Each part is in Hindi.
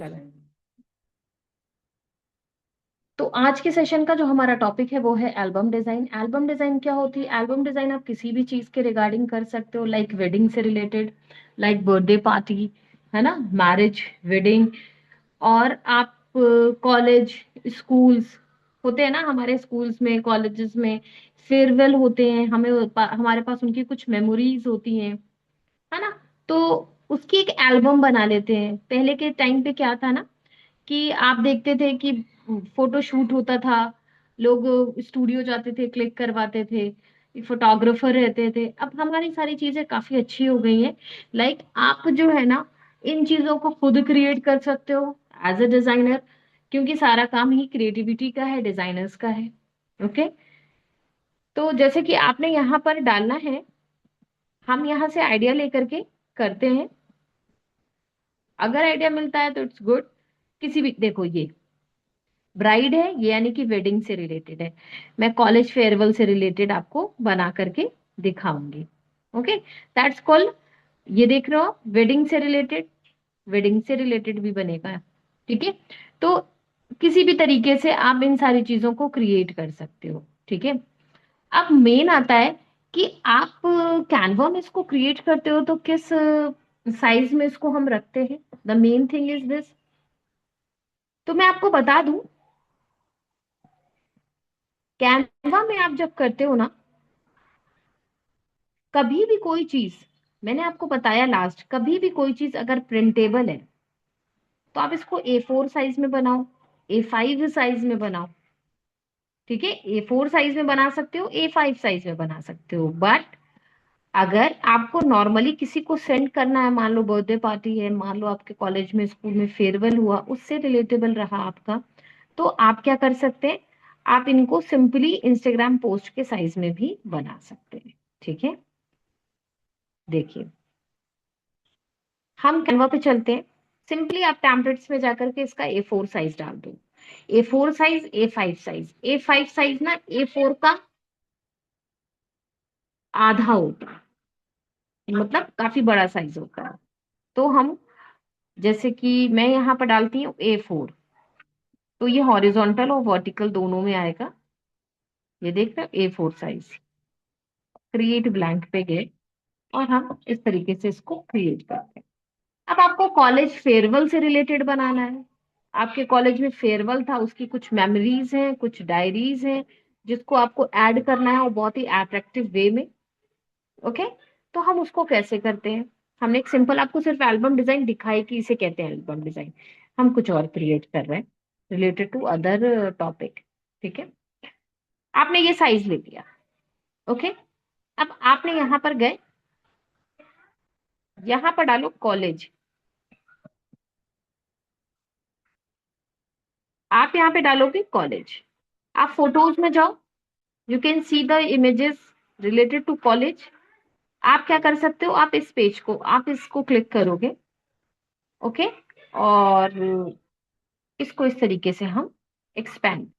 चलें। तो आज के सेशन का जो हमारा टॉपिक है वो है एल्बम डिजाइन। एल्बम डिजाइन क्या होती है? एल्बम डिजाइन आप किसी भी चीज के रिगार्डिंग कर सकते हो, लाइक वेडिंग से रिलेटेड, लाइक बर्थडे पार्टी, है ना, मैरिज, वेडिंग। और आप कॉलेज, स्कूल्स होते हैं ना, हमारे स्कूल्स में, कॉलेजेस में फेयरवेल होते हैं, हमें हमारे पास उनकी कुछ मेमोरीज होती हैं, है ना। तो उसकी एक एल्बम बना लेते हैं। पहले के टाइम पे क्या था ना, कि आप देखते थे कि फोटो शूट होता था, लोग स्टूडियो जाते थे, क्लिक करवाते थे, फोटोग्राफर रहते थे। अब हमारी सारी चीजें काफी अच्छी हो गई हैं। लाइक आप जो है ना, इन चीजों को खुद क्रिएट कर सकते हो एज अ डिजाइनर, क्योंकि सारा काम ही क्रिएटिविटी का है, डिजाइनर्स का है। ओके। तो जैसे कि आपने यहाँ पर डालना है, हम यहाँ से आइडिया लेकर के करते हैं। अगर आइडिया मिलता है तो इट्स गुड। किसी भी, देखो ये ब्राइड है, ये यानी कि वेडिंग से रिलेटेड है। मैं कॉलेज फेयरवेल से रिलेटेड आपको बना करके दिखाऊंगी। ओके, दैट्स कॉल्ड, ये देख रहे हो, वेडिंग से रिलेटेड, वेडिंग से रिलेटेड भी बनेगा। ठीक है। तो किसी भी तरीके से आप इन सारी चीजों को क्रिएट कर सकते हो। ठीक है। अब मेन आता है कि आप कैनवा में इसको क्रिएट करते हो तो किस साइज में इसको हम रखते हैं। The main thing is this. तो मैं आपको बता दूं, कैनवा में आप जब करते हो ना, कभी भी कोई चीज, मैंने आपको बताया लास्ट, कभी भी कोई चीज अगर प्रिंटेबल है तो आप इसको A4 साइज में बनाओ, A5 साइज में बनाओ। ठीक है, A4 साइज में बना सकते हो, A5 साइज में बना सकते हो। बट अगर आपको नॉर्मली किसी को सेंड करना है, मान लो बर्थडे पार्टी है, मान लो आपके कॉलेज में, स्कूल में फेयरवेल हुआ, उससे रिलेटेबल रहा आपका, तो आप क्या कर सकते हैं, आप इनको सिंपली इंस्टाग्राम पोस्ट के साइज में भी बना सकते हैं। ठीक है। देखिए, हम कैनवा पे चलते हैं। सिंपली आप टेम्पलेट्स में जाकर के इसका A4 साइज डाल दो। A4 size, A5 size, A5 size ना A4 का आधा होता है, मतलब काफी बड़ा साइज होता है। तो हम, जैसे कि मैं यहाँ पर डालती हूँ A4, तो ये हॉरिजॉन्टल और वर्टिकल दोनों में आएगा। ये देख रहे हो, A4 साइज। क्रिएट ब्लैंक पे गए और हम इस तरीके से इसको क्रिएट करते हैं। अब आपको कॉलेज फेयरवेल से रिलेटेड बनाना है। आपके कॉलेज में फेयरवेल था, उसकी कुछ मेमोरीज हैं, कुछ डायरीज हैं, जिसको आपको ऐड करना है, और बहुत ही अट्रैक्टिव वे में। ओके। तो हम उसको कैसे करते हैं? हमने एक सिंपल आपको सिर्फ एल्बम डिजाइन दिखाई कि इसे कहते हैं एल्बम डिजाइन। हम कुछ और क्रिएट कर रहे हैं रिलेटेड टू अदर टॉपिक। ठीक है। आपने ये साइज ले लिया। ओके। अब आपने यहां पर गए, यहां पर डालो कॉलेज। आप यहाँ पे डालोगे कॉलेज। आप फोटोज में जाओ, you can see the images related to college. आप क्या कर सकते हो, आप इस पेज को, आप इसको क्लिक करोगे। ओके। और इसको इस तरीके से हम एक्सपैंड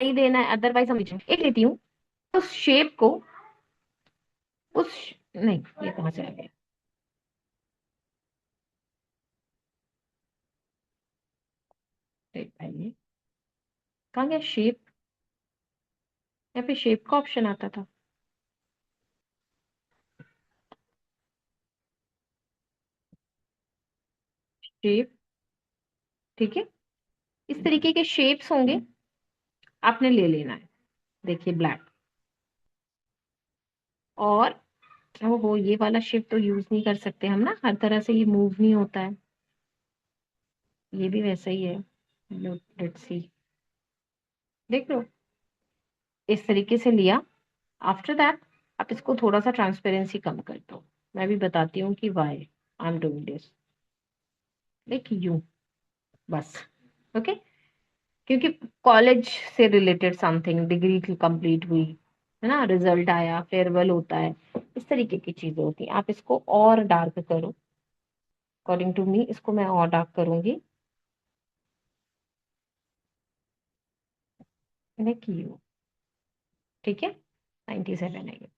नहीं देना है, अदरवाइज हम एक लेती हूँ उस शेप को, उस, नहीं, ये कहाँ से आ गया? एक भाई, कहाँ गया शेप? यहाँ पे शेप का ऑप्शन आता था। शेप। ठीक है। इस तरीके के शेप्स होंगे, आपने ले लेना है। देखिए ब्लैक। और ओहो, ये वाला शेप तो यूज नहीं कर सकते हम ना, हर तरह से ये मूव नहीं होता है। ये भी वैसा ही है। लेट्स सी, देख लो, इस तरीके से लिया। आफ्टर दैट आप इसको थोड़ा सा ट्रांसपेरेंसी कम कर दो। मैं भी बताती हूँ कि why I am doing this. Like you, बस। ओके। क्योंकि कॉलेज से रिलेटेड समथिंग, डिग्री की कंप्लीट हुई, है ना, रिजल्ट आया, फेयरवेल होता है, इस तरीके की चीजें होती हैं। आप इसको और डार्क करो। अकॉर्डिंग टू मी इसको मैं और डार्क करूंगी। लाइक यू, ठीक है, 97 है ये।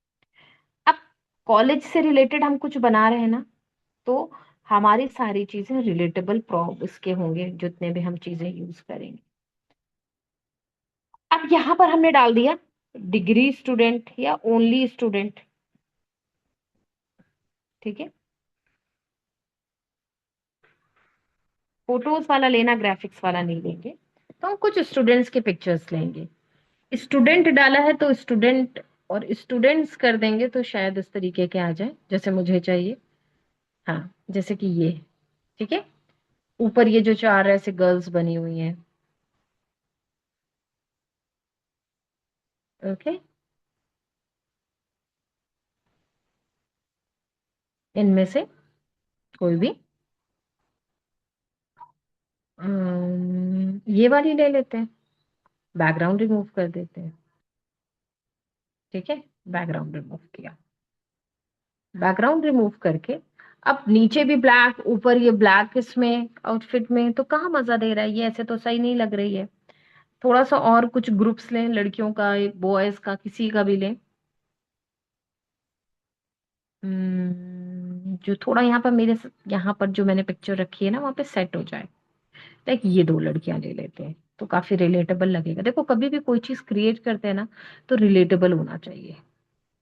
अब कॉलेज से रिलेटेड हम कुछ बना रहे हैं ना, तो हमारी सारी चीजें रिलेटेबल प्रो इसके होंगे, जितने भी हम चीजें यूज करेंगे। अब यहाँ पर हमने डाल दिया डिग्री स्टूडेंट या ओनली स्टूडेंट। ठीक है, फोटोज वाला लेना, ग्राफिक्स वाला नहीं लेंगे, तो हम कुछ स्टूडेंट्स के पिक्चर्स लेंगे। स्टूडेंट डाला है तो स्टूडेंट और स्टूडेंट्स कर देंगे, तो शायद इस तरीके के आ जाए जैसे मुझे चाहिए। हाँ, जैसे कि ये। ठीक है, ऊपर ये जो चार ऐसे गर्ल्स बनी हुई हैं। ओके, इनमें से कोई भी ये वाली ले लेते हैं, बैकग्राउंड रिमूव कर देते हैं। ठीक है, बैकग्राउंड रिमूव किया। बैकग्राउंड रिमूव करके अब नीचे भी ब्लैक, ऊपर ये ब्लैक, इसमें आउटफिट में तो कहाँ मजा दे रहा है ये, ऐसे तो सही नहीं लग रही है। थोड़ा सा और कुछ ग्रुप्स लें, लड़कियों का, बॉयज का, किसी का भी लें। जो थोड़ा यहाँ पर यहाँ पर जो मैंने पिक्चर रखी है ना, वहाँ पे सेट हो जाए। लाइक ये दो लड़कियां ले लेते हैं, तो काफी रिलेटेबल लगेगा। देखो, कभी भी कोई चीज क्रिएट करते हैं ना, तो रिलेटेबल होना चाहिए।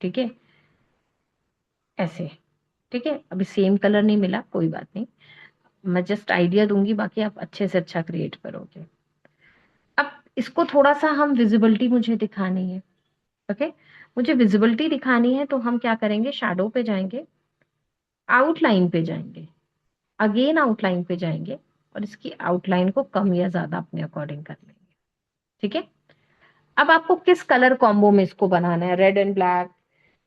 ठीक है, ऐसे। ठीक है, अभी सेम कलर नहीं मिला, कोई बात नहीं, मैं जस्ट आइडिया दूंगी, बाकी आप अच्छे से अच्छा क्रिएट करोगे। अब इसको थोड़ा सा हम विजिबिलिटी मुझे दिखानी है। ओके, मुझे विजिबिलिटी दिखानी है, तो हम क्या करेंगे, शैडो पे जाएंगे, आउटलाइन पे जाएंगे, अगेन आउटलाइन पे जाएंगे, और इसकी आउटलाइन को कम या ज्यादा अपने अकॉर्डिंग कर लेंगे। ठीक है, अब आपको किस कलर कॉम्बो में इसको बनाना है, red and black,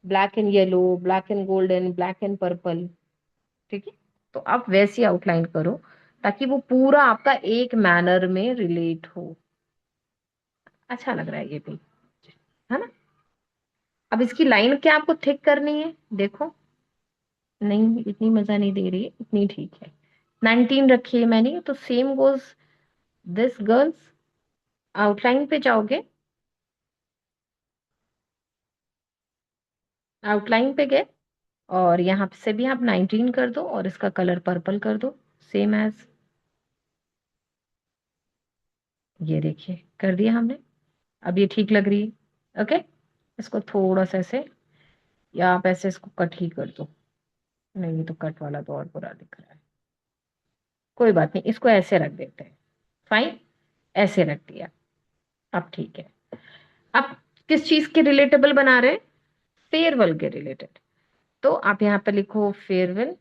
black and yellow, black and golden, black and purple. ठीक है, तो आप वैसी आउटलाइन करो, ताकि वो पूरा आपका एक मैनर में रिलेट हो। अच्छा लग रहा है ये भी, है ना। अब इसकी लाइन क्या आपको थिक करनी है, देखो, नहीं इतनी मजा नहीं दे रही है, इतनी ठीक है। 19 रखी है मैंने, तो same goes this girls. Outline पे जाओगे, आउटलाइन पे गए, और यहाँ से भी आप 19 कर दो, और इसका कलर पर्पल कर दो, सेम एज। ये देखिए, कर दिया हमने। अब ये ठीक लग रही है। ओके, इसको थोड़ा सा ऐसे, या आप ऐसे इसको कट ही कर दो। नहीं, ये तो कट वाला तो और बुरा दिख रहा है, कोई बात नहीं, इसको ऐसे रख देते हैं। फाइन, ऐसे रख दिया। अब ठीक है। अब किस चीज के रिलेटेबल बना रहे हैं, फेयरवेल के रिलेटेड, तो आप यहाँ पे लिखो फेयरवेल।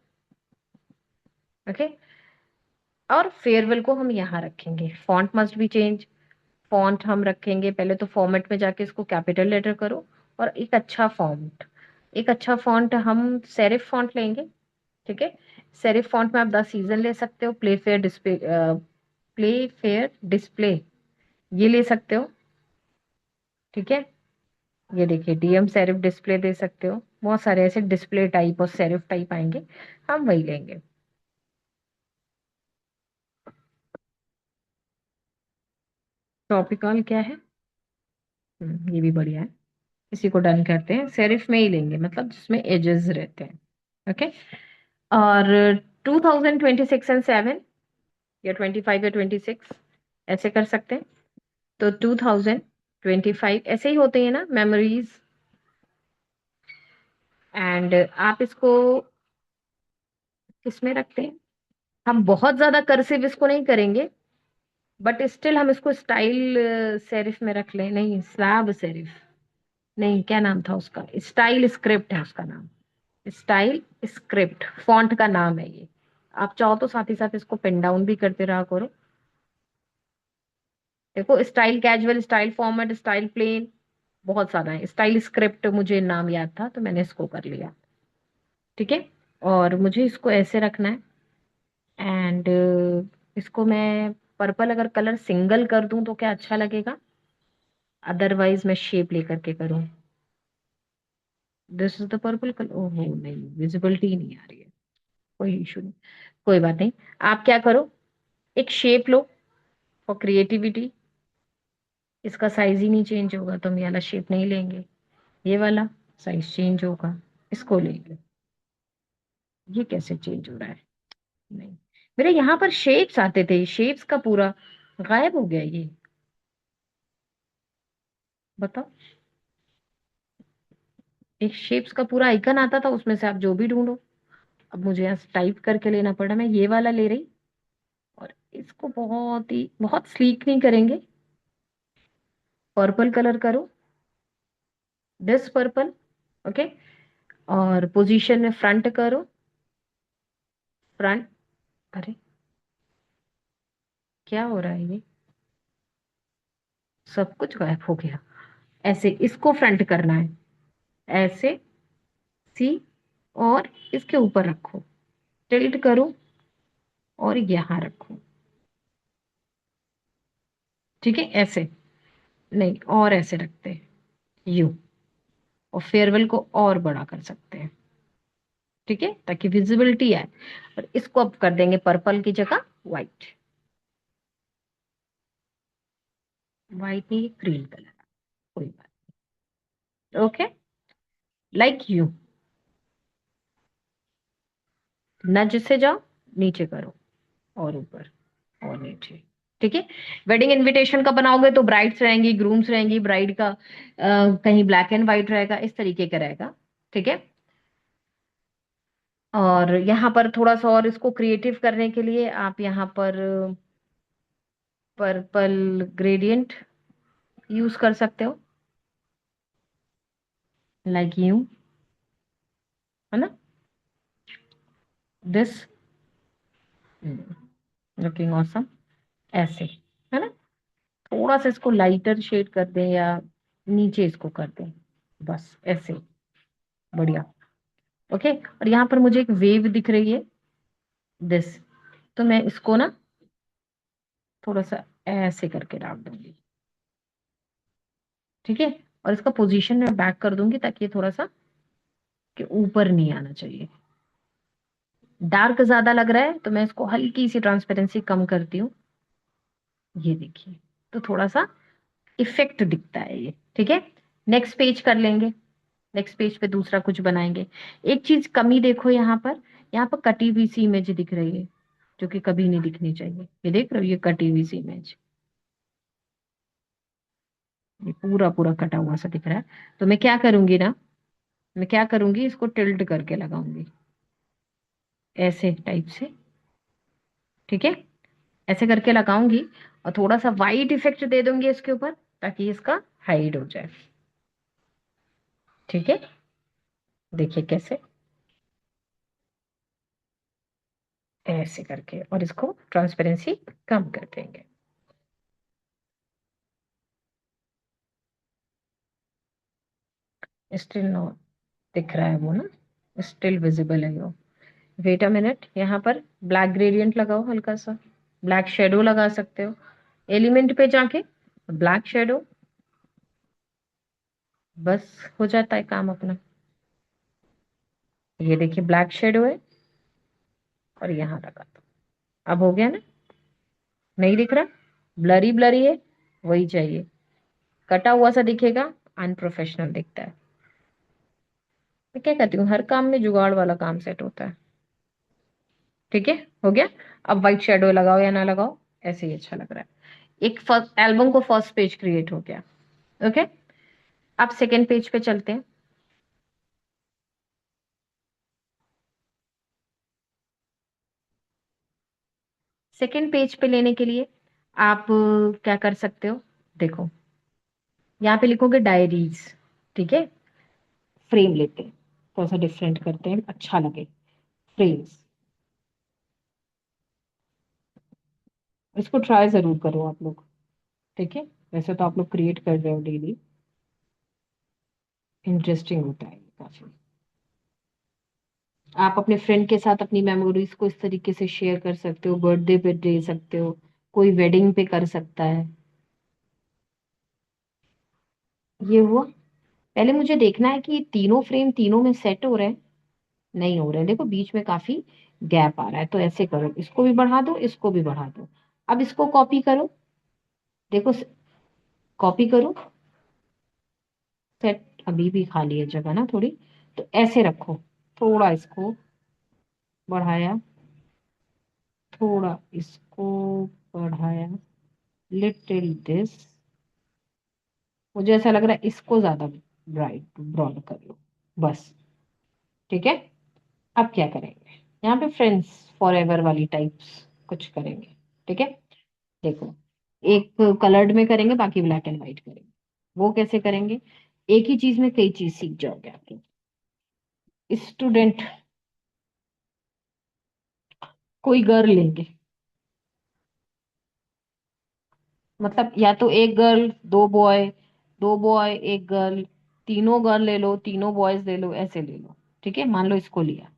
ओके, और फेयरवेल को हम यहाँ रखेंगे, font must be change. Font हम रखेंगे, पहले तो फॉर्मेट में जाके इसको कैपिटल लेटर करो, और एक अच्छा फॉन्ट, एक अच्छा फॉन्ट हम सेरिफ फॉन्ट लेंगे। ठीक है, सेरिफ फॉन्ट में आप 10 सीजन ले सकते हो, play fair display, play fair display, ये ले सकते हो। ठीक है, ये देखिए, डीएम सेरिफ डिस्प्ले दे सकते हो, बहुत सारे ऐसे डिस्प्ले टाइप और सेरिफ टाइप आएंगे, हम वही लेंगे। टॉपिकल क्या है, ये भी बढ़िया है, इसी को डन करते हैं, सेरिफ में ही लेंगे, मतलब जिसमें एजेस रहते हैं। ओके, और 2026 एंड 7, या 25 या 26, ऐसे कर सकते हैं। तो 2025 ऐसे ही होते हैं ना, मेमोरीज। एंड आप इसको किसमें रखते हैं, हम बहुत ज्यादा कर्सिव इसको नहीं करेंगे, बट स्टिल हम इसको स्टाइल सेरिफ में रख लें, नहीं स्लैब सेरिफ, नहीं क्या नाम था उसका, स्टाइल स्क्रिप्ट है उसका नाम, स्टाइल स्क्रिप्ट फॉन्ट का नाम है ये। आप चाहो तो साथ ही साथ इसको पिन डाउन भी करते रहा करो। देखो, style casual, style format, style plain, बहुत सारा है। स्टाइल स्क्रिप्ट मुझे नाम याद था, तो मैंने इसको कर लिया। ठीक है, और मुझे इसको ऐसे रखना है। एंड इसको मैं पर्पल अगर कलर सिंगल कर दूं तो क्या अच्छा लगेगा, अदरवाइज मैं शेप लेकर के करूं। This is the purple colour, ओहो नहीं, विजिबिलिटी नहीं आ रही है, कोई इशू नहीं, कोई बात नहीं। आप क्या करो, एक शेप लो फॉर क्रिएटिविटी, इसका साइज ही नहीं चेंज होगा तो हम ये वाला शेप नहीं लेंगे, ये वाला साइज चेंज होगा, इसको लेंगे। ये कैसे चेंज हो रहा है? नहीं, मेरे यहाँ पर शेप्स आते थे, शेप्स का पूरा गायब हो गया ये, बताओ। एक शेप्स का पूरा आइकन आता था, उसमें से आप जो भी ढूंढो। अब मुझे यहाँ टाइप करके लेना पड़ा, मैं ये वाला ले रही। और इसको बहुत स्लीक नहीं करेंगे, पर्पल कलर करो, दिस पर्पल। ओके। और पोजीशन में फ्रंट करो, फ्रंट। अरे क्या हो रहा है ये, सब कुछ गायब हो गया। ऐसे इसको फ्रंट करना है, ऐसे, सी, और इसके ऊपर रखो, टिल्ट करो, और यहाँ रखो। ठीक है, ऐसे नहीं, और ऐसे रखते हैं, यू। और फेयरवेल को और बड़ा कर सकते हैं, ठीक है, ताकि विजिबिलिटी आए। और इसको अब कर देंगे पर्पल की जगह व्हाइट। व्हाइट नहीं, ग्रीन कलर, कोई बात। Okay, like you. नज से जाओ, नीचे करो, और ऊपर, और नीचे। ठीक है। वेडिंग इनविटेशन का बनाओगे तो ब्राइड्स रहेंगी, ग्रूम्स रहेंगी, ब्राइड का कहीं ब्लैक एंड व्हाइट रहेगा, इस तरीके का रहेगा। ठीक है। और यहाँ पर थोड़ा सा और इसको क्रिएटिव करने के लिए आप यहाँ पर पर्पल ग्रेडियंट यूज कर सकते हो, लाइक यू, है ना, दिस लुकिंग ऑसम, ऐसे, है ना। थोड़ा सा इसको लाइटर शेड कर दें या नीचे इसको कर दें, बस ऐसे, बढ़िया। ओके। और यहाँ पर मुझे एक वेव दिख रही है, दिस, तो मैं इसको ना थोड़ा सा ऐसे करके डाल दूंगी। ठीक है। और इसका पोजीशन मैं बैक कर दूंगी ताकि ये थोड़ा सा कि ऊपर नहीं आना चाहिए। डार्क ज्यादा लग रहा है तो मैं इसको हल्की सी ट्रांसपेरेंसी कम करती हूँ, ये देखिए, तो थोड़ा सा इफेक्ट दिखता है ये। ठीक है। नेक्स्ट पेज कर लेंगे, नेक्स्ट पेज पे दूसरा कुछ बनाएंगे। एक चीज कमी देखो यहाँ पर कटी हुई सी इमेज दिख रही है, जो कि कभी नहीं दिखनी चाहिए। ये देख रहे हो, ये कटी हुई सी इमेज, ये पूरा पूरा कटा हुआ सा दिख रहा है। तो मैं क्या करूंगी ना, मैं क्या करूंगी, इसको टिल्ट करके लगाऊंगी, ऐसे टाइप से। ठीक है, ऐसे करके लगाऊंगी। और थोड़ा सा वाइट इफेक्ट दे दूंगी इसके ऊपर, ताकि इसका हाइड हो जाए। ठीक है, देखिए कैसे, ऐसे करके, और इसको ट्रांसपेरेंसी कम कर देंगे। स्टिल नो दिख रहा है वो ना, स्टिल विजिबल है वो। वेट अ मिनट, यहाँ पर ब्लैक ग्रेडियंट लगाओ, हल्का सा ब्लैक शेडो लगा सकते हो, एलिमेंट पे जाके ब्लैक शेडो, बस हो जाता है काम अपना। ये देखिए ब्लैक शेडो है, और यहाँ लगा दो, अब हो गया ना। नहीं दिख रहा, ब्लरी ब्लरी है, वही चाहिए, कटा हुआ सा दिखेगा, अनप्रोफेशनल दिखता है। मैं क्या कहती हूँ, हर काम में जुगाड़ वाला काम सेट होता है। ठीक है, हो गया। अब व्हाइट शेडो लगाओ या ना लगाओ, ऐसे ही अच्छा लग रहा है। एक फर्स्ट एल्बम को फर्स्ट पेज क्रिएट हो गया। ओके। अब सेकेंड पेज पे चलते हैं। सेकेंड पेज पे लेने के लिए आप क्या कर सकते हो, देखो, यहाँ पे लिखोगे डायरीज। ठीक है, फ्रेम लेते हैं, थोड़ा सा डिफरेंट करते हैं, अच्छा लगे, फ्रेम्स। इसको ट्राई जरूर करो आप लोग। ठीक है, वैसे तो आप लोग क्रिएट कर रहे हो डेली, इंटरेस्टिंग होता है ये काफी। आप अपने फ्रेंड के साथ अपनी मेमोरीज को इस तरीके से शेयर कर सकते हो, बर्थडे पे दे सकते हो, कोई वेडिंग पे कर सकता है। ये हुआ। पहले मुझे देखना है कि ये तीनों फ्रेम तीनों में सेट हो रहे हैं, नहीं हो रहे हैं, देखो बीच में काफी गैप आ रहा है। तो ऐसे करो, इसको भी बढ़ा दो, इसको भी बढ़ा दो। अब इसको कॉपी करो, देखो कॉपी करूं? सेट अभी भी खाली है जगह ना थोड़ी, तो ऐसे रखो, थोड़ा इसको बढ़ाया, थोड़ा इसको बढ़ाया, लिटिल दिस, मुझे ऐसा लग रहा है इसको ज्यादा ब्राइट ब्रॉड कर लो, बस। ठीक है। अब क्या करेंगे, यहाँ पे फ्रेंड्स फॉर एवर वाली टाइप्स कुछ करेंगे। ठीक है। देखो, एक कलर्ड में करेंगे, बाकी ब्लैक एंड व्हाइट करेंगे। वो कैसे करेंगे? एक ही चीज में कई चीज सीख जाओगे आप लोग। स्टूडेंट, कोई गर्ल लेंगे, मतलब या तो एक गर्ल दो बॉय, दो बॉय एक गर्ल, तीनों गर्ल ले लो, तीनों बॉयज ले लो, ऐसे ले लो। ठीक है, मान लो इसको लिया।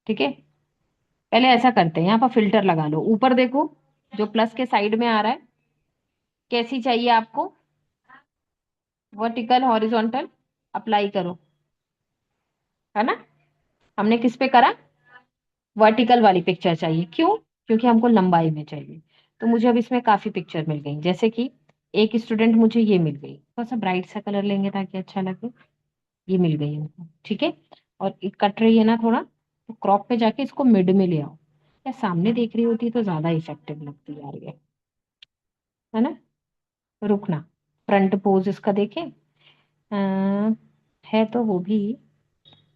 ठीक है, पहले ऐसा करते हैं, यहाँ पर फिल्टर लगा लो, ऊपर देखो जो प्लस के साइड में आ रहा है, कैसी चाहिए आपको? वर्टिकल, हॉरिजॉन्टल, अप्लाई करो। है ना? हमने किस पे करा? वर्टिकल वाली पिक्चर चाहिए, क्यों? क्योंकि हमको लंबाई में चाहिए। तो मुझे अब इसमें काफी पिक्चर मिल गई, जैसे कि एक स्टूडेंट मुझे ये मिल गई, थोड़ा सा ब्राइट सा कलर लेंगे ताकि अच्छा लगे। ये मिल गई हमको। ठीक है। और एक कट रही है ना थोड़ा, तो क्रॉप पे जाके इसको मिड में ले आओ। या सामने देख रही होती तो ज्यादा इफेक्टिव लगती यार ये। है ना? रुकना, फ्रंट पोज इसका देखें। है तो वो भी,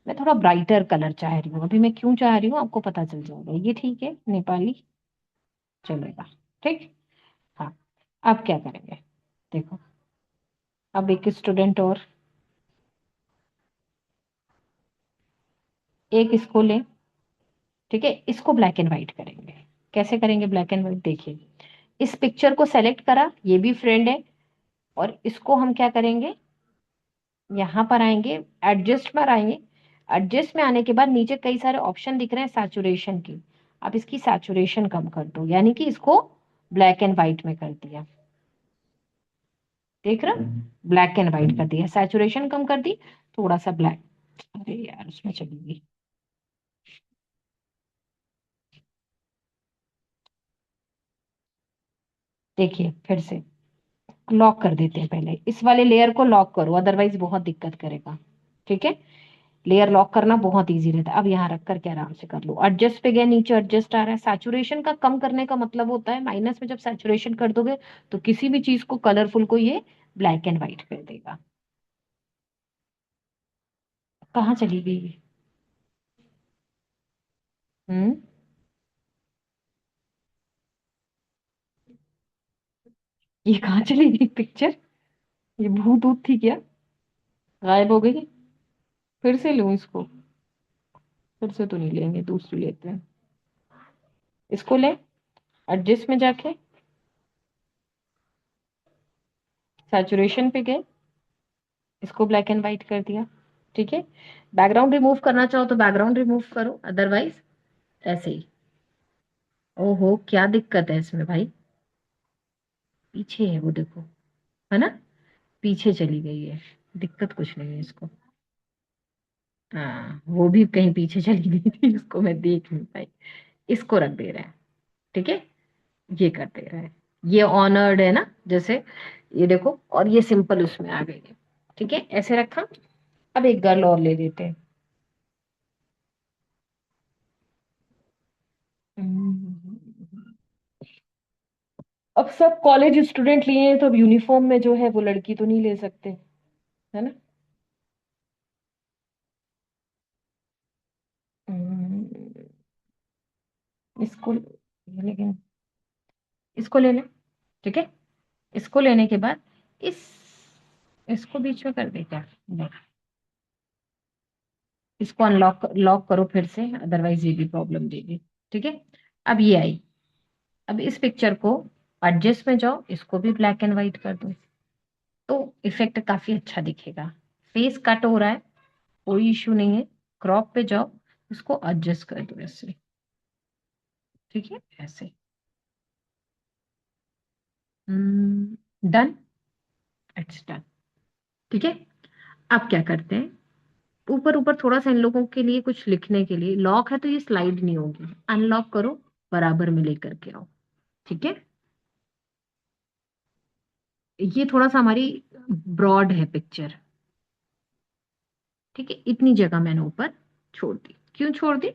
मैं थोड़ा ब्राइटर कलर चाह रही हूँ, अभी मैं क्यों चाह रही हूँ आपको पता चल जाएगा। ये ठीक है, नेपाली चलेगा। ठीक। हाँ। अब क्या करेंगे, देखो, अब एक स्टूडेंट और, एक इसको ले। ठीक है, इसको ब्लैक एंड व्हाइट करेंगे। कैसे करेंगे ब्लैक एंड व्हाइट, देखिए, इस पिक्चर को सेलेक्ट करा, ये भी फ्रेंड है, और इसको हम क्या करेंगे, यहाँ पर आएंगे, एडजस्ट पर आएंगे। एडजस्ट में आने के बाद नीचे कई सारे ऑप्शन दिख रहे हैं सैचुरेशन की। आप इसकी सैचुरेशन कम कर दो, यानी कि इसको ब्लैक एंड व्हाइट में कर दिया। देख रहा, ब्लैक एंड व्हाइट कर दिया, सैचुरेशन कम कर दी, थोड़ा सा ब्लैक। अरे यार उसमें चली गई। देखिए फिर से लॉक कर देते हैं, पहले इस वाले लेयर को लॉक करो, अदरवाइज बहुत दिक्कत करेगा। ठीक है, लेयर लॉक करना बहुत इजी रहता है। अब यहाँ रख करके आराम से कर लो, एडजस्ट पे गया, नीचे एडजस्ट आ रहा है। सैचुरेशन का कम करने का मतलब होता है, माइनस में जब सैचुरेशन कर दोगे तो किसी भी चीज को कलरफुल को ये ब्लैक एंड व्हाइट कर देगा। कहाँ चली गई ये? हम्म, ये कहाँ चली गई पिक्चर? ये भूत ऊत थी क्या, गायब हो गई? फिर से लूं इसको? फिर से तो नहीं लेंगे, दूसरी लेते हैं। इसको ले, एडजस्ट में जाके सैचुरेशन पे गए, इसको ब्लैक एंड व्हाइट कर दिया। ठीक है, बैकग्राउंड रिमूव करना चाहो तो बैकग्राउंड रिमूव करो, अदरवाइज ऐसे ही। ओहो, क्या दिक्कत है इसमें भाई? पीछे है वो देखो, है ना? पीछे चली गई है, दिक्कत कुछ नहीं है इसको। हाँ, वो भी कहीं पीछे चली गई थी, इसको मैं देख नहीं पाई। इसको रख दे रहा है। ठीक है, ये कर दे रहा है। ये ऑनर्ड है ना, जैसे ये देखो, और ये सिंपल उसमें आ गई है। ठीक है, ऐसे रखा। अब एक गर्ल और ले लेते हैं। अब सब कॉलेज स्टूडेंट लिए हैं, तो अब यूनिफॉर्म में जो है वो लड़की तो नहीं ले सकते, है ना? हम्म, इसको, लेकिन इसको ले लें। ठीक है, इसको लेने के बाद इस इसको बीच में कर दे क्या? नहीं, इसको अनलॉक लॉक करो फिर से, अदरवाइज ये भी प्रॉब्लम देगी। ठीक है, अब ये आई। अब इस पिक्चर को एडजस्ट में जाओ, इसको भी ब्लैक एंड व्हाइट कर दो, तो इफेक्ट काफी अच्छा दिखेगा। फेस कट हो रहा है, कोई इशू नहीं है, क्रॉप पे जाओ, इसको एडजस्ट कर दो ऐसे। ठीक है, ऐसे। Done, it's done. ठीक है, अब क्या करते हैं, ऊपर ऊपर थोड़ा सा इन लोगों के लिए कुछ लिखने के लिए, लॉक है तो ये स्लाइड नहीं होगी, अनलॉक करो, बराबर में लेकर के आओ। ठीक है, ये थोड़ा सा हमारी ब्रॉड है पिक्चर। ठीक है, इतनी जगह मैंने ऊपर छोड़ दी। क्यों छोड़ दी?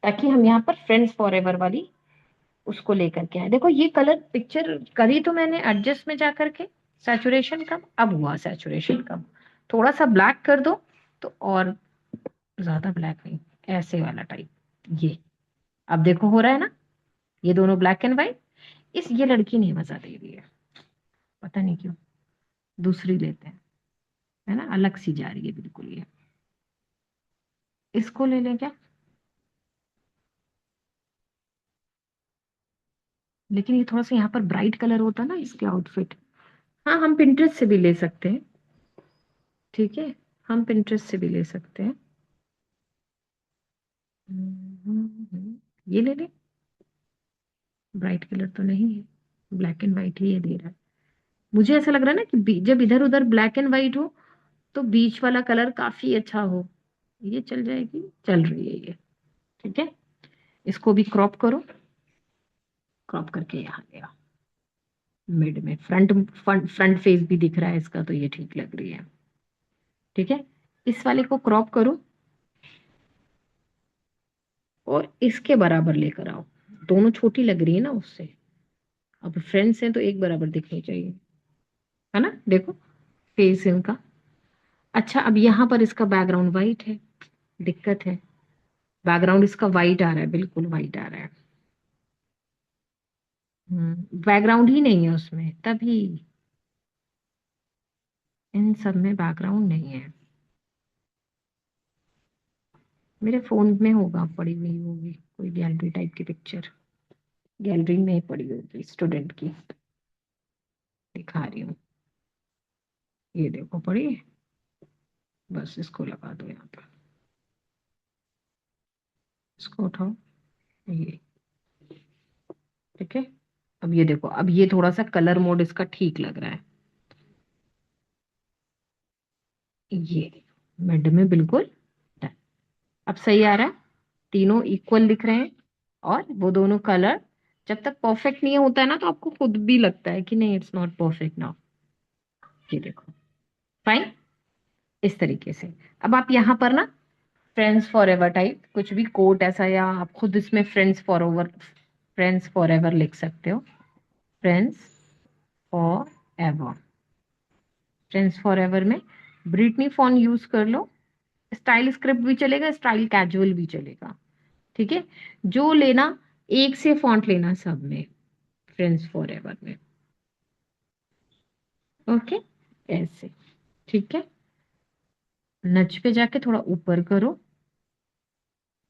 ताकि हम यहाँ पर फ्रेंड्स फॉर एवर वाली उसको लेकर के आए। देखो ये कलर पिक्चर करी तो मैंने एडजस्ट में जा करके, सैचुरेशन कम, अब हुआ सैचुरेशन कम। थोड़ा सा ब्लैक कर दो तो, और ज्यादा ब्लैक नहीं, ऐसे वाला टाइप। ये अब देखो हो रहा है ना, ये दोनों ब्लैक एंड व्हाइट। ये लड़की नहीं मजा दे रही है, पता नहीं क्यों। दूसरी लेते हैं, है ना, अलग सी जा रही है बिल्कुल ये। इसको ले लें क्या? लेकिन ये थोड़ा सा यहाँ पर ब्राइट कलर होता ना इसके आउटफिट। हाँ, हम पिंटरेस्ट से भी ले सकते हैं। ठीक है, हम पिंटरेस्ट से भी ले सकते हैं। ये ले लें। ब्राइट कलर तो नहीं है, ब्लैक एंड व्हाइट ही ये दे रहा है। मुझे ऐसा लग रहा है ना कि जब इधर उधर ब्लैक एंड व्हाइट हो तो बीच वाला कलर काफी अच्छा हो। ये चल जाएगी, चल रही है ये। ठीक है, इसको भी क्रॉप करो, क्रॉप करके यहाँ ले आओ। मिड में फ्रंट फ्रंट फ्रंट फेस भी दिख रहा है इसका, तो ये ठीक लग रही है। ठीक है, इस वाले को क्रॉप करो और इसके बराबर लेकर आओ। दोनों छोटी लग रही है ना उससे। अब फ्रेंड्स हैं तो एक बराबर दिखनी चाहिए, है ना। देखो फेस इनका। अच्छा, अब यहाँ पर इसका बैकग्राउंड वाइट है, दिक्कत है। बैकग्राउंड इसका वाइट आ रहा है, बिल्कुल वाइट आ रहा है। बैकग्राउंड ही नहीं है उसमें तभी। इन सब में बैकग्राउंड नहीं है। मेरे फोन में होगा, पड़ी हुई होगी कोई गैलरी टाइप की पिक्चर। गैलरी में ही पड़ी होगी स्टूडेंट की, दिखा रही हूँ। ये देखो पड़ी है। बस इसको लगा दो यहाँ पर, इसको उठाओ। ये ठीक है। अब ये देखो, अब ये थोड़ा सा कलर मोड इसका ठीक लग रहा है। ये मिड में बिल्कुल done। अब सही आ रहा है, तीनों इक्वल दिख रहे हैं। और वो दोनों कलर जब तक परफेक्ट नहीं होता है ना, तो आपको खुद भी लगता है कि नहीं, इट्स नॉट परफेक्ट नाउ। ये देखो, फाइन। इस तरीके से अब आप यहाँ पर ना फ्रेंड्स फॉर एवर टाइप कुछ भी कोट ऐसा, या आप खुद इसमें फ्रेंड्स फॉर एवर लिख सकते हो। Friends for ever, friends for ever में ब्रिटनी फॉन्ट यूज कर लो। स्टाइल स्क्रिप्ट भी चलेगा, स्टाइल कैजुअल भी चलेगा। ठीक है, जो लेना एक से फॉन्ट लेना सब में, फ्रेंड्स फॉर एवर में। ओके, ऐसे। ठीक है, नच पे जाके थोड़ा ऊपर करो,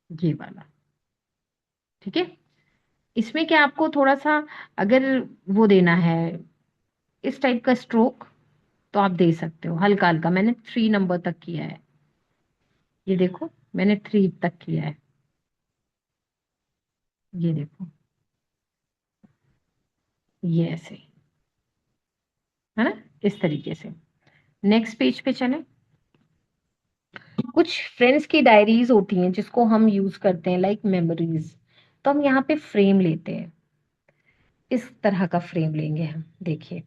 ये वाला। ठीक है, इसमें क्या आपको थोड़ा सा अगर वो देना है, इस टाइप का स्ट्रोक, तो आप दे सकते हो हल्का हल्का। मैंने 3 नंबर तक किया है, ये देखो, मैंने 3 तक किया है। ये देखो, ये ऐसे, है ना, इस तरीके से। नेक्स्ट पेज पे चले। कुछ फ्रेंड्स की डायरीज होती हैं जिसको हम यूज करते हैं लाइक मेमोरीज, तो हम यहाँ पे फ्रेम लेते हैं। इस तरह का फ्रेम लेंगे हम, देखिए।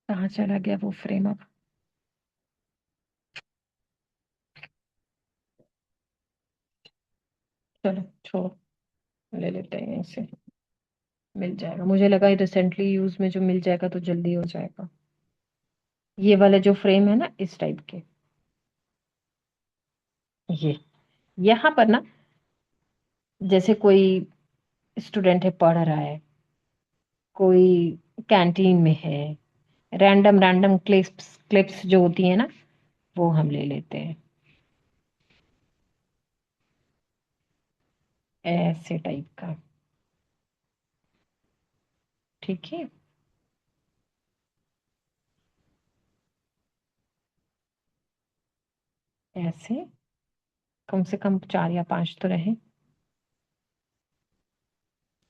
कहाँ चला गया वो फ्रेम अब? चलो छोड़ो, ले लेते हैं इसे। मिल जाएगा, मुझे लगा रिसेंटली यूज में जो मिल जाएगा तो जल्दी हो जाएगा। ये वाले जो फ्रेम है ना, इस टाइप के, ये यहाँ पर ना, जैसे कोई स्टूडेंट है पढ़ रहा है, कोई कैंटीन में है, रैंडम रैंडम क्लिप्स क्लिप्स जो होती है ना, वो हम ले लेते हैं, ऐसे टाइप का। ठीक है, ऐसे कम से कम 4 या 5 तो रहे।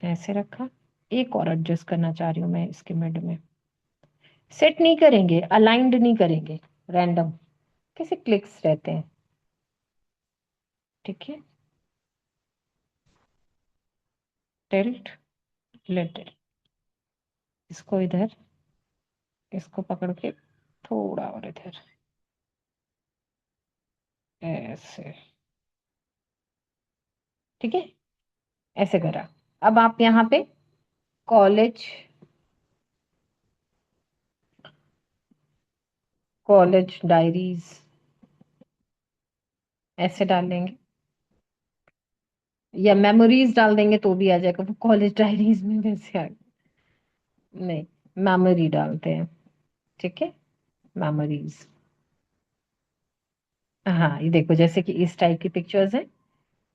ऐसे रखा। एक और एडजस्ट करना चाह रही हूँ मैं इसके मिड में। सेट नहीं करेंगे, अलाइंड नहीं करेंगे, रैंडम कैसे क्लिक्स रहते हैं। ठीक है, टिल्ट, लिटिल, इसको इधर, इसको पकड़ के थोड़ा और इधर, ऐसे। ठीक है, ऐसे करा। अब आप यहाँ पे कॉलेज, कॉलेज डायरीज ऐसे डालेंगे, या मेमोरीज डाल देंगे तो भी आ जाएगा, वो कॉलेज डायरीज में वैसे आ, नहीं, मेमोरी डालते हैं। ठीक है, मेमोरीज। हाँ, ये देखो जैसे कि इस टाइप की पिक्चर्स हैं,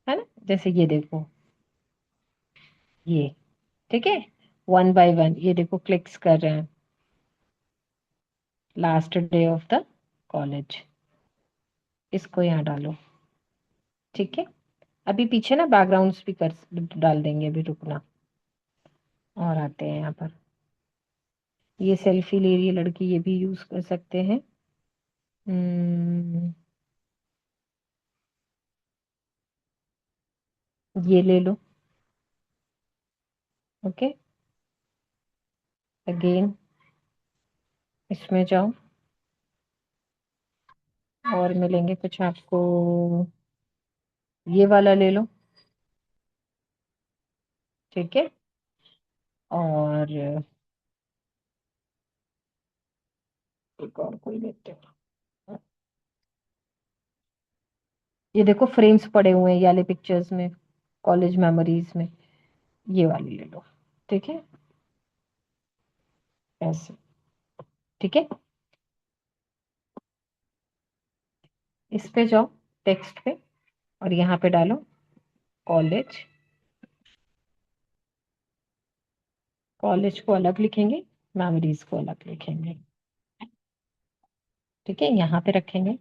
है ना, जैसे ये देखो, ये। ठीक है, वन बाय वन ये देखो क्लिक्स कर रहे हैं, last day of the college, इसको यहाँ डालो। ठीक है, अभी पीछे ना बैकग्राउंड स्पीकर डाल देंगे, अभी रुकना। और आते हैं यहाँ पर, ये सेल्फी ले रही है लड़की, ये भी यूज कर सकते हैं। हम्म, ये ले लो। ओके, अगेन इसमें जाओ, और मिलेंगे कुछ आपको, ये वाला ले लो। ठीक है, और एक और कोई लेते हैं। ये देखो फ्रेम्स पड़े हुए हैं ये वाले पिक्चर्स में, कॉलेज मेमोरीज में, ये वाली ले लो। ठीक है, ऐसे। ठीक है, इस पे जाओ, टेक्स्ट पे, और यहाँ पे डालो कॉलेज। कॉलेज को अलग लिखेंगे, मेमोरीज को अलग लिखेंगे। ठीक है, यहाँ पे रखेंगे।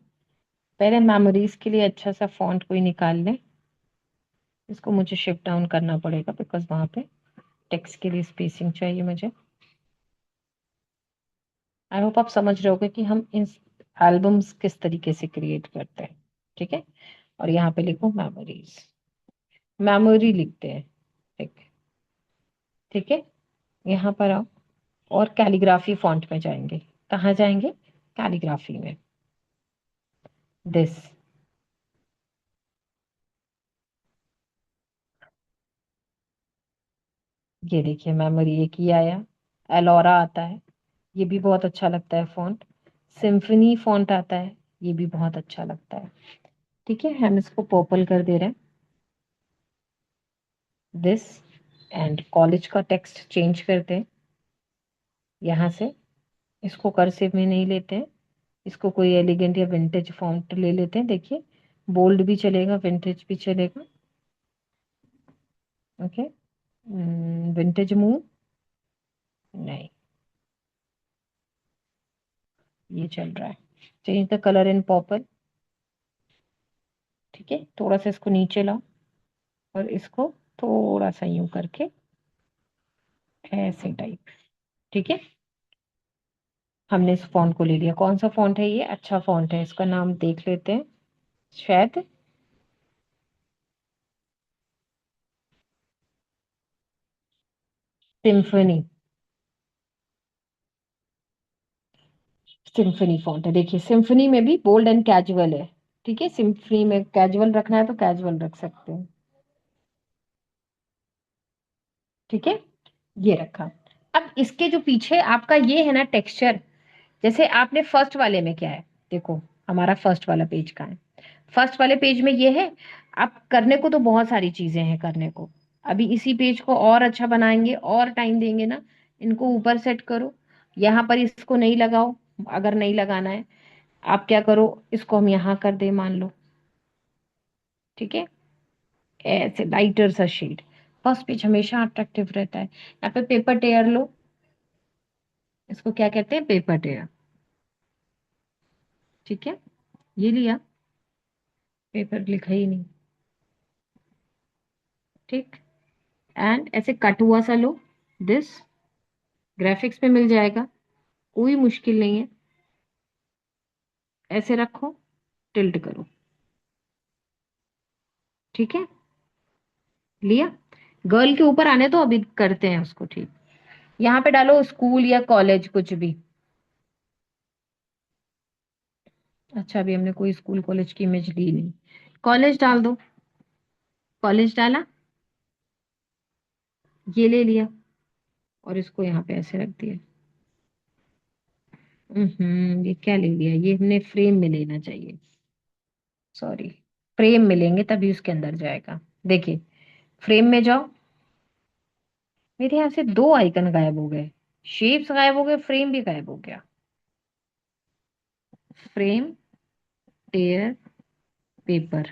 पहले मेमोरीज के लिए अच्छा सा फॉन्ट कोई निकाल लें, इसको मुझे शिफ्ट डाउन करना पड़ेगा बिकॉज वहां पे टेक्स्ट के लिए स्पेसिंग चाहिए मुझे। आई होप आप समझ रहे होगे कि हम इन एल्बम्स किस तरीके से क्रिएट करते हैं। ठीक है, और यहाँ पे लिखो मेमोरीज, मेमोरी लिखते हैं। ठीक, ठीक है, यहाँ पर आओ, और कैलीग्राफी फॉन्ट में जाएंगे। कहाँ जाएंगे? कैलीग्राफी में, दिस। ये देखिए मेमोरी एक ही आया, एलोरा आता है, ये भी बहुत अच्छा लगता है फॉन्ट। सिम्फनी फॉन्ट आता है, ये भी बहुत अच्छा लगता है। ठीक है, हम इसको पर्पल कर दे रहे हैं, दिस। एंड कॉलेज का टेक्स्ट चेंज करते हैं यहाँ से, इसको कर्सिव में नहीं लेते हैं, इसको कोई एलिगेंट या विंटेज फॉन्ट ले लेते हैं। देखिए, बोल्ड भी चलेगा, विंटेज भी चलेगा। ओके, विंटेज मूव नहीं, ये चल रहा है। Change the colour in purple. ठीक है, थोड़ा सा इसको नीचे लाओ, और इसको थोड़ा सा यूं करके, ऐसे टाइप। ठीक है, हमने इस फॉन्ट को ले लिया। कौन सा फॉन्ट है ये? अच्छा फॉन्ट है, इसका नाम देख लेते हैं। शायद सिम्फनी, सिम्फनी फॉन्ट है। देखिए सिम्फनी में भी बोल्ड एंड कैजुअल है। ठीक है, सिम्फनी में कैजुअल रखना है तो कैजुअल रख सकते हैं। ठीक है, ये रखा। अब इसके जो पीछे आपका ये है ना टेक्सचर, जैसे आपने फर्स्ट वाले में क्या है, देखो हमारा फर्स्ट वाला पेज का है, फर्स्ट वाले पेज में ये है। आप करने को तो बहुत सारी चीजें हैं करने को, अभी इसी पेज को और अच्छा बनाएंगे और टाइम देंगे ना। इनको ऊपर सेट करो, यहाँ पर इसको नहीं लगाओ, अगर नहीं लगाना है आप क्या करो, इसको हम यहाँ कर दे मान लो। ठीक है, ऐसे लाइटर सा शेड, फर्स्ट पेज हमेशा अट्रैक्टिव रहता है। यहाँ पे पेपर टेयर लो, इसको क्या कहते हैं? पेपर टेयर। ठीक है, ये लिया, पेपर लिखा ही नहीं। ठीक, एंड ऐसे कट हुआ सा लो, दिस, ग्राफिक्स पे मिल जाएगा, कोई मुश्किल नहीं है। ऐसे रखो, टिल्ट करो, ठीक है, लिया। गर्ल के ऊपर आने तो अभी करते हैं उसको ठीक। यहाँ पे डालो स्कूल या कॉलेज कुछ भी। अच्छा, अभी हमने कोई स्कूल कॉलेज की इमेज ली नहीं। कॉलेज डाल दो। कॉलेज डाला, ये ले लिया और इसको यहाँ पे ऐसे रख दिया। ये क्या ले लिया, ये हमने फ्रेम में लेना चाहिए। सॉरी, फ्रेम में लेंगे तभी उसके अंदर जाएगा। देखिए, फ्रेम में जाओ। मेरे यहाँ से दो आइकन गायब हो गए, शेप्स गायब हो गए, फ्रेम भी गायब हो गया। फ्रेम, टेयर, पेपर,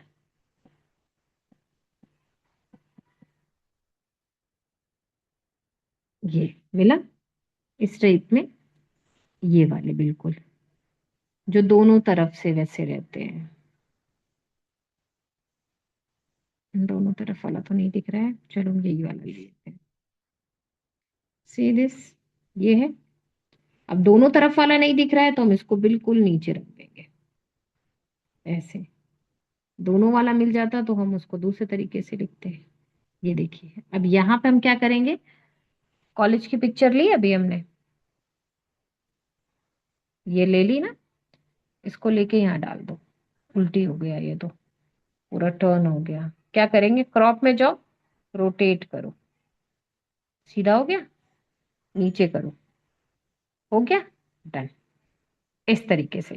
ये मिला इस टाइप में। ये वाले बिल्कुल, जो दोनों तरफ से वैसे रहते हैं। दोनों तरफ वाला तो नहीं दिख रहा है, चलो हम यही वाला ले लेते हैं। सी दिस, ये है। अब दोनों तरफ वाला नहीं दिख रहा है तो हम इसको बिल्कुल नीचे रख देंगे ऐसे। दोनों वाला मिल जाता तो हम उसको दूसरे तरीके से लिखते हैं। ये देखिए, अब यहाँ पे हम क्या करेंगे, कॉलेज की पिक्चर ली अभी हमने, ये ले ली ना, इसको लेके यहाँ डाल दो। उल्टी हो गया ये तो, पूरा टर्न हो गया। क्या करेंगे, क्रॉप में जाओ, रोटेट करो, सीधा हो गया, नीचे करो, हो गया, डन। इस तरीके से।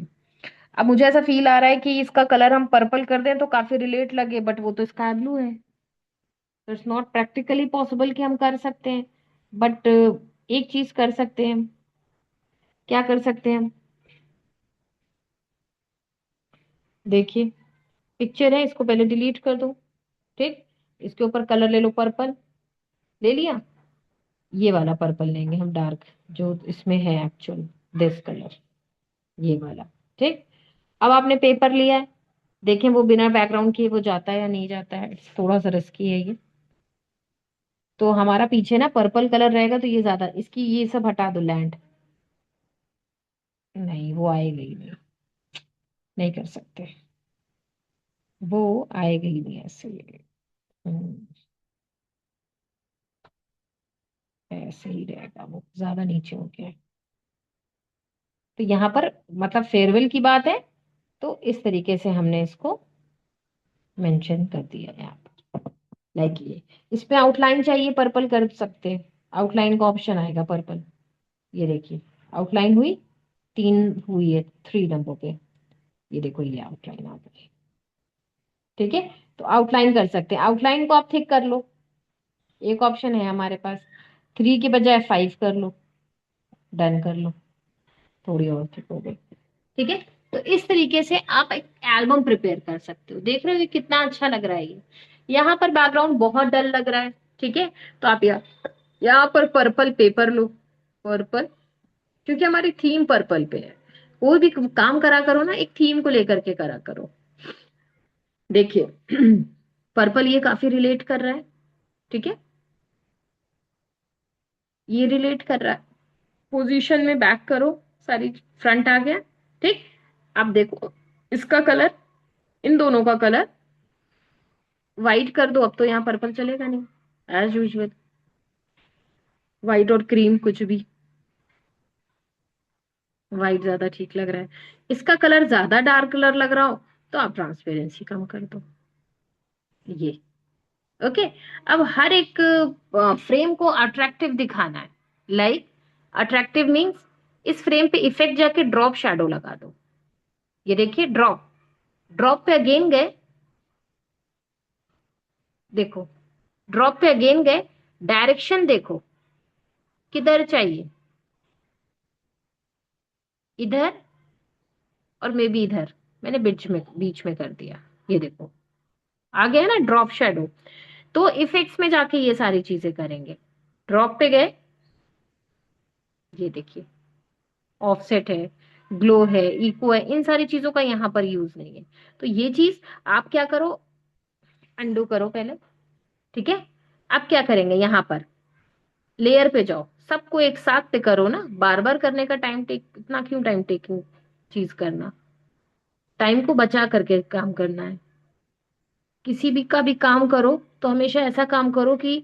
अब मुझे ऐसा फील आ रहा है कि इसका कलर हम पर्पल कर दें तो काफी रिलेट लगे, बट वो तो स्काई ब्लू है, तो इट्स नॉट प्रैक्टिकली पॉसिबल कि हम कर सकते हैं। बट एक चीज कर सकते हैं। क्या कर सकते हैं हम, देखिए, पिक्चर है, इसको पहले डिलीट कर दो। ठीक, इसके ऊपर कलर ले लो, पर्पल ले लिया। ये वाला पर्पल लेंगे हम, डार्क, जो इसमें है एक्चुअल, दिस कलर, ये वाला। ठीक, अब आपने पेपर लिया है, देखें वो बिना बैकग्राउंड किए वो जाता है या नहीं जाता है, थोड़ा सा रिस्की है ये। तो हमारा पीछे ना पर्पल कलर रहेगा तो ये ज्यादा, इसकी ये सब हटा दो, लैंड, नहीं वो आएगा ही नहीं, नहीं कर सकते, वो आएगा ही नहीं ऐसे। हम्म, ऐसे ही रहेगा, वो ज्यादा नीचे हो गया है। तो यहाँ पर मतलब फेयरवेल की बात है, तो इस तरीके से हमने इसको मेंशन कर दिया है यहाँ पर, लाइक ये। इसमें आउटलाइन चाहिए पर्पल कर सकते हैं, आउटलाइन का ऑप्शन आएगा पर्पल। ये देखिए, आउटलाइन हुई, तीन हुई है, 3 नंबर पे। ये देखो, ये आउटलाइन आ गई। ठीक है, तो आउटलाइन कर सकते हैं, आउटलाइन को आप थिक कर लो। एक ऑप्शन है हमारे पास, 3 के बजाय 5 कर लो, डन कर लो, थोड़ी और थिक हो गई। ठीक है, तो इस तरीके से आप एक एल्बम प्रिपेयर कर सकते हो। देख रहे हो ये कितना अच्छा लग रहा है ये। यहाँ पर बैकग्राउंड बहुत डल लग रहा है, ठीक है, तो आप यहाँ पर पर्पल पेपर लो, पर्पल, क्योंकि हमारी थीम पर्पल पे है। कोई भी काम करा करो ना, एक थीम को लेकर के करा करो। देखिए, पर्पल ये काफी रिलेट कर रहा है, ठीक है, ये रिलेट कर रहा है। पोजीशन में बैक करो, सारी फ्रंट आ गया। ठीक, अब देखो इसका कलर, इन दोनों का कलर व्हाइट कर दो। अब तो यहाँ पर्पल चलेगा नहीं, एज यूजुअल व्हाइट और क्रीम कुछ भी, व्हाइट ज्यादा ठीक लग रहा है। इसका कलर ज्यादा डार्क कलर लग रहा हो तो आप ट्रांसपेरेंसी कम कर दो, ये। ओके, अब हर एक फ्रेम को अट्रैक्टिव दिखाना है, लाइक अट्रैक्टिव मीन्स इस फ्रेम पे इफेक्ट जाके ड्रॉप शैडो लगा दो। ये देखिए, ड्रॉप, ड्रॉप पे अगेन गए, देखो, ड्रॉप पे अगेन गए, डायरेक्शन देखो किधर चाहिए, इधर और मे बी इधर, मैंने बीच में कर दिया। ये देखो, आ गया ना ड्रॉप शैडो। तो इफेक्ट्स में जाके ये सारी चीजें करेंगे। ड्रॉप पे गए, ये देखिए, ऑफसेट है, ग्लो है, इको है, इन सारी चीजों का यहाँ पर यूज नहीं है। तो ये चीज आप क्या करो, अंडू करो पहले। ठीक है, अब क्या करेंगे, यहाँ पर लेयर पे जाओ, सबको एक साथ पे करो ना, बार बार करने का टाइम टेक, इतना क्यों टाइम टेकिंग चीज करना, टाइम को बचा करके काम करना है। किसी भी का भी काम करो तो हमेशा ऐसा काम करो कि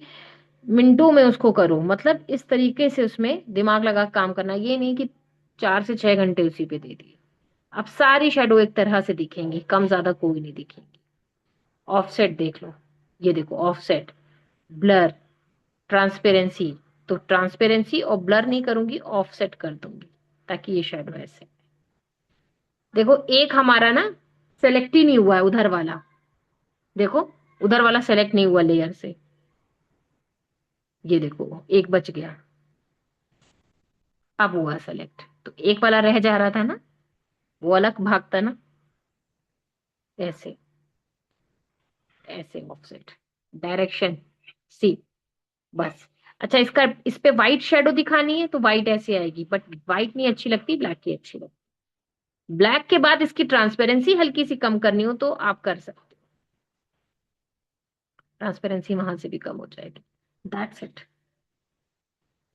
मिनटों में उसको करो, मतलब इस तरीके से उसमें दिमाग लगा के काम करना, ये नहीं कि 4 से 6 घंटे उसी पे दे दिए। अब सारी शेडो एक तरह से दिखेंगी, कम ज्यादा कोई नहीं दिखेंगी। ऑफसेट देख लो, ये देखो ऑफसेट, ब्लर, ट्रांसपेरेंसी। तो ट्रांसपेरेंसी और ब्लर नहीं करूंगी, ऑफसेट कर दूंगी ताकि ये शेडो ऐसे। देखो एक हमारा ना सेलेक्ट ही नहीं हुआ है उधर वाला, देखो उधर वाला सेलेक्ट नहीं हुआ लेयर से, ये देखो एक बच गया, अब हुआ सेलेक्ट। तो एक वाला रह जा रहा था ना, वो अलग भागता ना, ऐसे, ऐसे ऑफसेट, डायरेक्शन सी, बस। अच्छा इसका, इस पे व्हाइट शेडो दिखानी है तो व्हाइट ऐसे आएगी, बट व्हाइट नहीं अच्छी लगती, ब्लैक की अच्छी लगती। ब्लैक के बाद इसकी ट्रांसपेरेंसी हल्की सी कम करनी हो तो आप कर सकते हो, ट्रांसपेरेंसी वहां से भी कम हो जाएगी। That's it.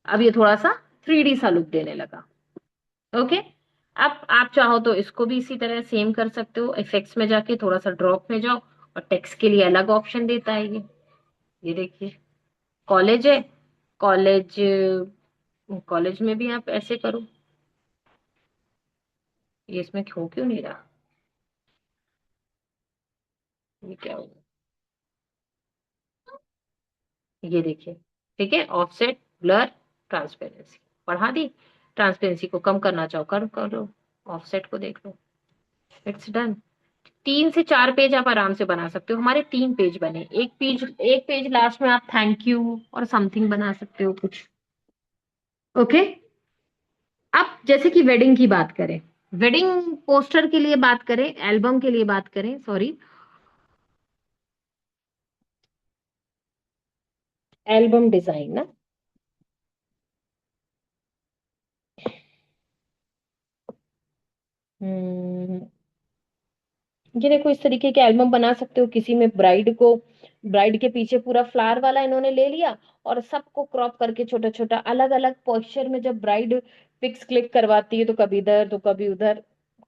अब ये थोड़ा सा 3D सा लुक देने लगा। ओके। अब आप चाहो तो इसको भी इसी तरह सेम कर सकते हो, इफेक्ट्स में जाके थोड़ा सा ड्रॉप में जाओ, और टेक्स्ट के लिए अलग ऑप्शन देता है ये देखिए, कॉलेज है, कॉलेज, कॉलेज में भी आप ऐसे करो। ये इसमें क्यों नहीं रहा, ये क्या होगा, ये देखिए, ठीक है, ऑफसेट, ब्लर, ट्रांसपेरेंसी बढ़ा दी, ट्रांसपेरेंसी को कम करना चाहो कर करो, ऑफसेट को देख लो, इट्स डन। 3 से 4 पेज आप आराम से बना सकते हो, हमारे 3 पेज बने, एक पेज लास्ट में आप थैंक यू और समथिंग बना सकते हो कुछ। ओके। अब जैसे कि वेडिंग की बात करें, वेडिंग पोस्टर के लिए बात करें, एल्बम के लिए बात करें, सॉरी, एल्बम डिजाइन ना, हम्म, ये देखो इस तरीके के एल्बम बना सकते हो, किसी में ब्राइड के पीछे पूरा फ्लावर वाला इन्होंने ले लिया, और सबको क्रॉप करके छोटा छोटा अलग अलग पोस्चर में, जब ब्राइड पिक्स क्लिक करवाती है तो कभी इधर तो कभी उधर,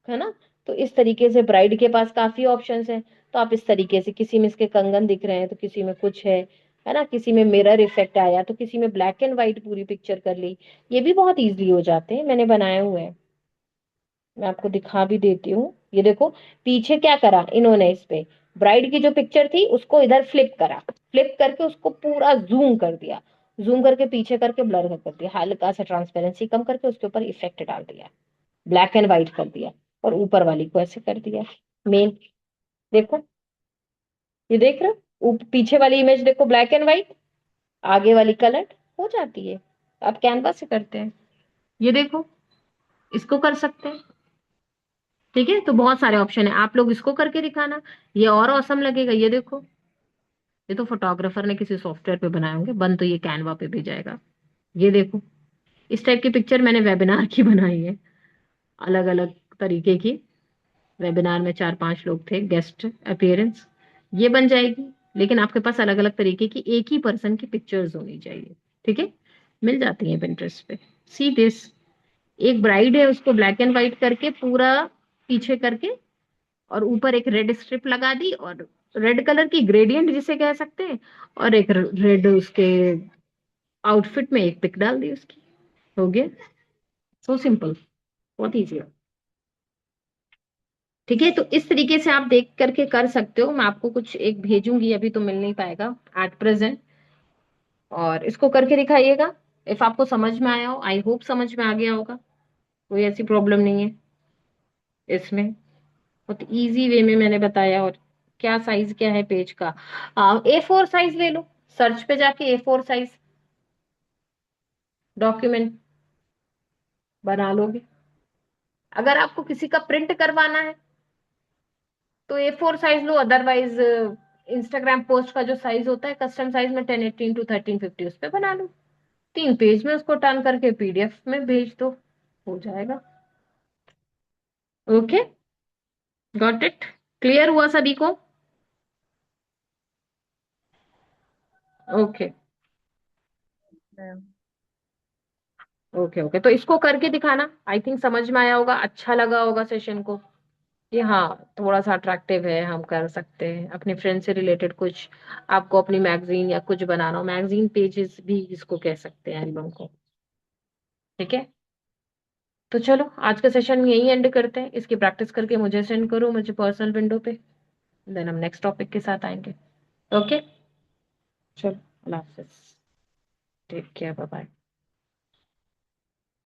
है ना। तो इस तरीके से ब्राइड के पास काफी ऑप्शंस हैं, तो आप इस तरीके से, किसी में इसके कंगन दिख रहे हैं तो किसी में कुछ है ना, किसी में मिरर इफेक्ट आया तो किसी में ब्लैक एंड व्हाइट पूरी पिक्चर कर ली, ये भी बहुत इजीली हो जाते हैं, मैंने बनाए हुए हैं। मैं आपको दिखा भी देती हूँ, ये देखो, पीछे क्या करा इन्होंने, इस पे ब्राइड की जो पिक्चर थी उसको इधर फ्लिप करा, फ्लिप करके उसको पूरा जूम कर दिया, जूम करके पीछे करके ब्लर कर दिया, हल्का सा ट्रांसपेरेंसी कम करके उसके ऊपर इफेक्ट डाल दिया, ब्लैक एंड व्हाइट कर दिया, और ऊपर वाली को ऐसे कर दिया मेन। देखो, ये देख रहे हो, पीछे वाली इमेज देखो ब्लैक एंड व्हाइट, आगे वाली कलर्ड हो जाती है। आप कैनवा से करते हैं, ये देखो, इसको कर सकते हैं। ठीक है, तो बहुत सारे ऑप्शन है, आप लोग इसको करके दिखाना, ये और औसम लगेगा, ये देखो, ये तो फोटोग्राफर ने किसी सॉफ्टवेयर पे बनाए होंगे, बन तो ये कैनवा पे भी जाएगा। ये देखो, इस टाइप की पिक्चर मैंने वेबिनार की बनाई है, अलग अलग तरीके की, वेबिनार में 4-5 लोग थे गेस्ट अपीयरेंस, ये बन जाएगी। लेकिन आपके पास अलग अलग तरीके की एक ही पर्सन की पिक्चर्स होनी चाहिए, ठीक है, मिल जाती है पिंटरेस्ट पे। सी दिस, एक ब्राइड है उसको ब्लैक एंड व्हाइट करके पूरा पीछे करके, और ऊपर एक रेड स्ट्रिप लगा दी, और रेड कलर की ग्रेडियंट जिसे कह सकते हैं, और एक रेड उसके आउटफिट में एक पिक डाल दी उसकी, हो गया। सो सिंपल, बहुत इजी है। ठीक है, तो इस तरीके से आप देख करके कर सकते हो, मैं आपको कुछ एक भेजूंगी, अभी तो मिल नहीं पाएगा एट प्रेजेंट, और इसको करके दिखाइएगा। इफ आपको समझ में आया हो, आई होप समझ में आ गया होगा, कोई ऐसी प्रॉब्लम नहीं है इसमें, बहुत इजी वे में मैंने बताया। और क्या साइज क्या है पेज का, A4 साइज ले लो, सर्च पे जाके A4 साइज डॉक्यूमेंट बना लोगे। अगर आपको किसी का प्रिंट करवाना है तो A4 size low, otherwise Instagram post का जो साइज होता है कस्टम साइज में 1080x1350, उस पे बना लो, 3 पेज में उसको टर्न करके PDF में भेज दो, हो जाएगा। ओके, गॉट इट, क्लियर हुआ सभी को? ओके, ओके, ओके, तो इसको करके दिखाना, आई थिंक समझ में आया होगा, अच्छा लगा होगा सेशन को। ये हाँ थोड़ा सा अट्रैक्टिव है, हम कर सकते हैं अपने फ्रेंड से रिलेटेड कुछ। आपको अपनी मैगजीन या कुछ बनाना हो, मैगजीन पेजेस भी इसको कह सकते हैं एल्बम को। ठीक है, तो चलो आज का सेशन यही एंड करते हैं। इसकी प्रैक्टिस करके मुझे सेंड करो, मुझे पर्सनल विंडो पे, देन हम नेक्स्ट टॉपिक के साथ आएंगे। ओके, चलो, अल्लाह हाफिज, टेक केयर, बाय बाय।